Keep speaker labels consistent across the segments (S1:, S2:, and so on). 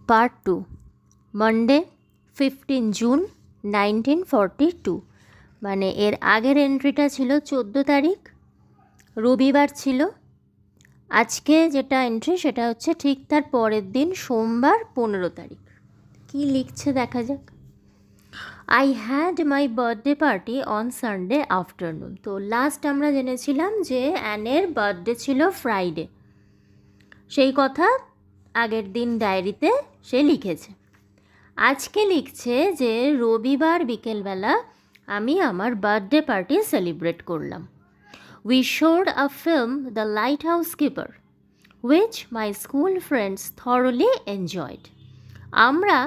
S1: Part 2, Monday 15 June 1942। মানে এর আগের এন্ট্রিটা ছিল 14 তারিখ, রবিবার ছিল। আজকে যেটা এন্ট্রি সেটা হচ্ছে ঠিক তার পরের দিন, সোমবার 15 তারিখ। কি লিখছে দেখা যাক। I had my birthday party on Sunday afternoon. তো লাস্ট আমরা জেনেছিলাম যে অ্যানের বার্থডে ছিল ফ্রাইডে, সেই কথা আগের দিন ডায়েরিতে সে লিখেছে। আজকে লিখছে যে রবিবার বিকেলবেলা আমি আমার বার্থডে পার্টি সেলিব্রেট করলাম। We showed a film the light house keeper which my school friends thoroughly enjoyed. আমরা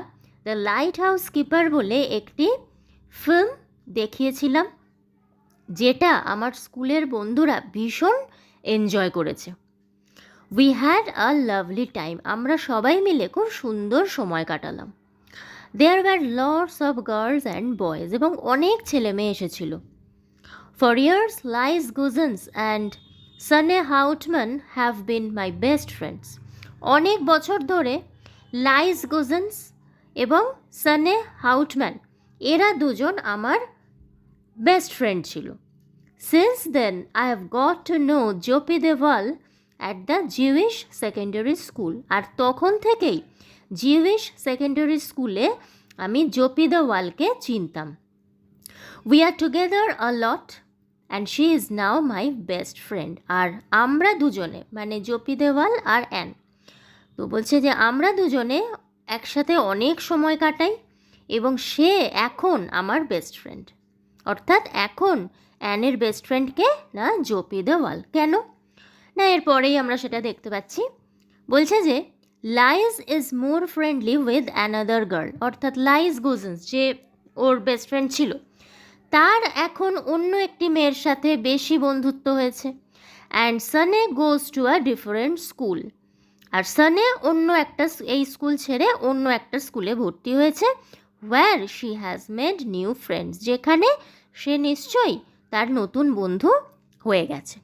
S1: দ্য লাইট হাউস কিপার বলে একটি ফিল্ম দেখিয়েছিলাম, যেটা আমার স্কুলের বন্ধুরা ভীষণ এনজয় করেছে। We had a lovely time. আমরা সবাই মিলে খুব সুন্দর সময় কাটালাম। There were lots of girls and boys, এবং অনেক ছেলে মেয়ে এসেছিল। For years Lies Goosens and Sanne Houtman have been my best friends. অনেক বছর ধরে লাইস গুজেন্স এবং সানে হাউটম্যান এরা দুজন আমার বেস্ট ফ্রেন্ড ছিল। Since then I have got to know Jopie de Waal at the Jewish secondary school. আর তখন থেকেই জিউইশ সেকেন্ডারি স্কুলে আমি জোপি দেওয়ালকে চিনতাম। We are together a lot and she is now my best friend. আর আমরা দুজনে, মানে জোপি দেওয়াল আর অ্যান, তো বলছে যে আমরা দুজনে একসাথে অনেক সময় কাটাই এবং সে এখন আমার বেস্ট ফ্রেন্ড। অর্থাৎ এখন অ্যানের বেস্ট ফ্রেন্ডকে না জোপি দেওয়াল। কেন না, এরপরেই আমরা সেটা দেখতে পাচ্ছি। বলছে যে lies is more friendly with another girl. অর্থাৎ লাইজ গুজেন্স, যে ওর বেস্ট ফ্রেন্ড ছিল, তার এখন অন্য একটি মেয়ের সাথে বেশি বন্ধুত্ব হয়েছে। And Sanne goes to a different school. আর সানে অন্য একটা, এই স্কুল ছেড়ে অন্য একটা স্কুলে ভর্তি হয়েছে। Where she has made new friends, যেখানে সে নিশ্চয়ই তার নতুন বন্ধু হয়ে গেছে।